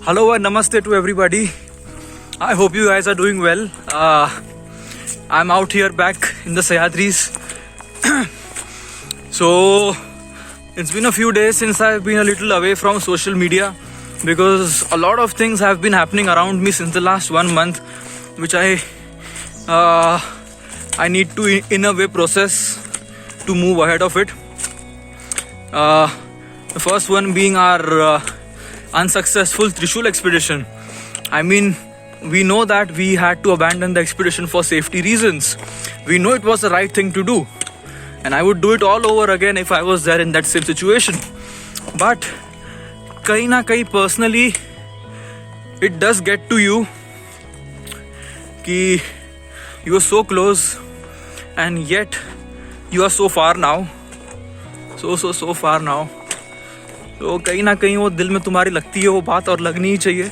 Hello and namaste to everybody. I hope you guys are doing well. I'm out here back in the Sahyadris. So it's been a few days since I've been a little away from social media because a lot of things have been happening around me since the last 1 month, which I need to in a way process to move ahead of it. The first one being our unsuccessful Trishul expedition. I mean, we know that we had to abandon the expedition for safety reasons. We know it was the right thing to do, and I would do it all over again if I was there in that same situation. But kahin na kahin personally, it does get to you कि you are so close and yet you are so far now, so far now. तो कहीं ना कहीं वो दिल में तुम्हारी लगती है वो बात, और लगनी ही चाहिए.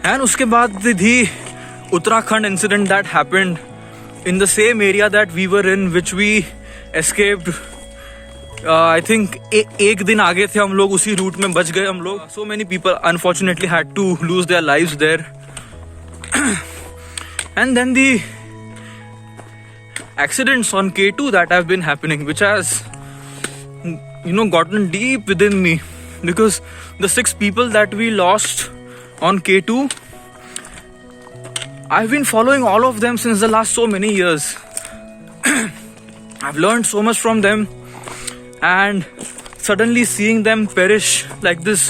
एंड उसके बाद the Uttarakhand incident that happened in the same area that we were in, which we escaped. I think एक दिन आगे थे हम लोग, उसी रूट में बच गए हम लोग. So many people unfortunately had to lose their lives there. And then the accidents on K2 that have been happening, which has gotten deep within me, because the 6 people that we lost on K2, I've been following all of them since the last so many years. I've learned so much from them, and suddenly seeing them perish like this,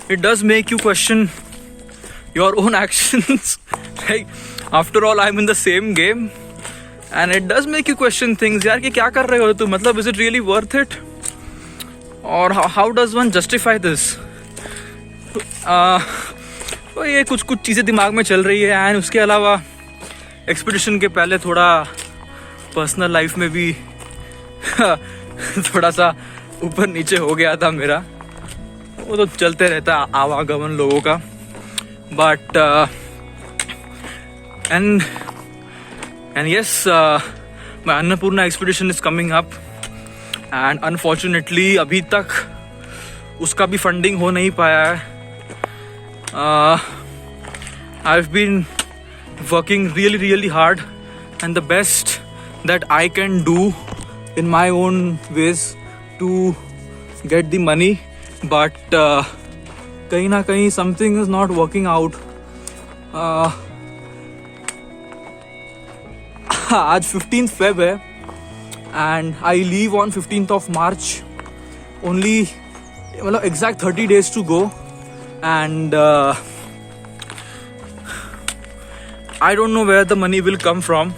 it does make you question your own actions. Like, after all, I'm in the same game, and it does make you question things. यार कि क्या कर रहे हो तुम, मतलब is it really worth it, or how does one justify this? तो ये कुछ चीज़ें दिमाग में चल रही है. एंड उसके अलावा एक्सपीडिशन के पहले थोड़ा पर्सनल लाइफ में भी थोड़ा सा ऊपर नीचे हो गया था मेरा. वो तो चलते रहता है आवागमन लोगों का. But and yes, my Annapurna expedition is coming up, and unfortunately अभी तक उसका भी फंडिंग हो नहीं पाया है. I've been working really hard, and the best that I can do in my own ways to get the money, but कहीं ना कहीं something is not working out. आज 15th Feb है, and I leave on 15th of March. Only मतलब exact 30 days to go, and I don't know where the money will come from.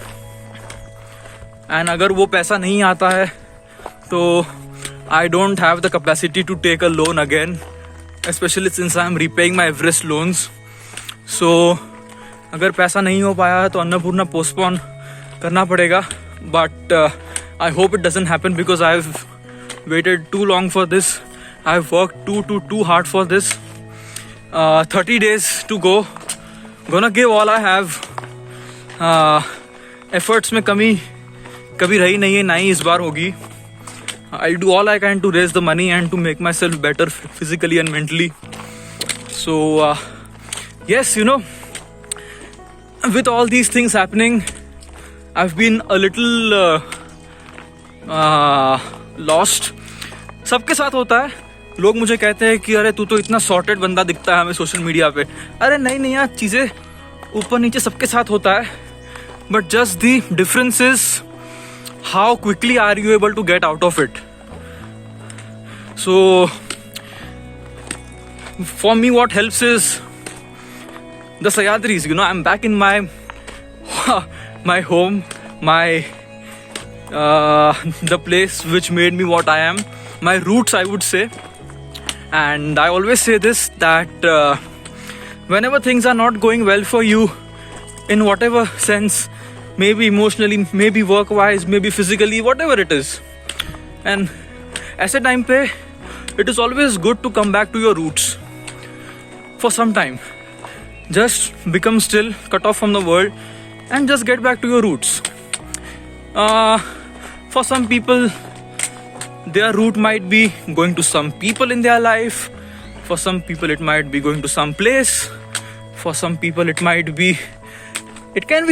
And अगर वो पैसा नहीं आता है तो I don't have the capacity to take a loan again, especially since I am repaying my Everest loans. So अगर पैसा नहीं हो पाया है तो अन्नपूर्णा पोस्टपोन करना पड़ेगा. But I hope it doesn't happen because I have waited too long for this. I have work too hard for this. 30 days to go. Gonna give all I have. Efforts में कमी कभी रही नहीं है, ना ही इस बार होगी. I do all I can to raise the money and to make myself better physically and mentally. So yes, with all these things happening, I've been a little lost. सबके साथ होता है. लोग मुझे कहते हैं कि अरे तू तो इतना सॉर्टेड बंदा दिखता है हमें सोशल मीडिया पे. अरे नहीं यार, चीज़ें ऊपर नीचे सबके साथ होता है. But just the difference is how quickly are you able to get out of it. So for me what helps is the Sahyadris. I'm back in my home, the place which made me what I am, my roots, I would say. And I always say this, that whenever things are not going well for you in whatever sense, maybe emotionally, maybe work wise, maybe physically, whatever it is, and ऐसे time पे it is always good to come back to your roots for some time. Just become still, cut off from the world, and just get back to your roots. For some people, their route might be going to some people in their life. For some people, it might be going to some place. For some people, it can be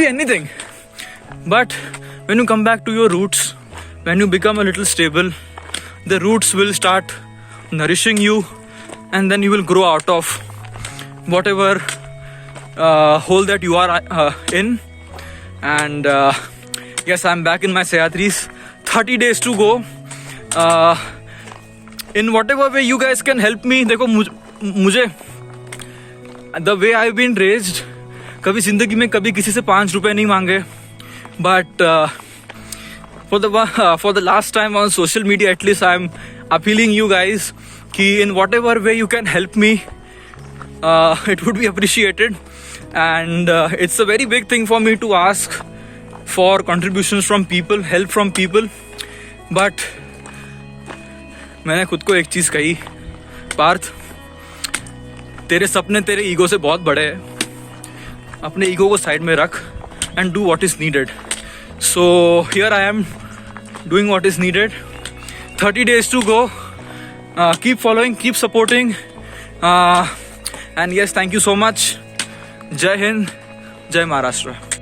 anything. But when you come back to your roots, when you become a little stable, the roots will start nourishing you, and then you will grow out of whatever hole that you are in. And yes, I'm back in my Sahyadris. 30 days to go. In whatever way you guys can help me. देखो मुझे the way I've been raised, कभी जिंदगी में कभी किसी से 5 रुपए नहीं मांगे. But for the last time on social media, at least I'm appealing you guys कि in whatever way you can help me, it would be appreciated. And it's a very big thing for me to ask for contributions from people, help from people. But मैंने खुद को एक चीज कही, पार्थ, तेरे सपने तेरे ईगो से बहुत बड़े हैं. अपने ईगो को साइड में रख and do what is needed. So here I am doing what is needed. 30 days to go. Keep following, keep supporting. And yes, thank you so much. Jai Hind, Jai Maharashtra.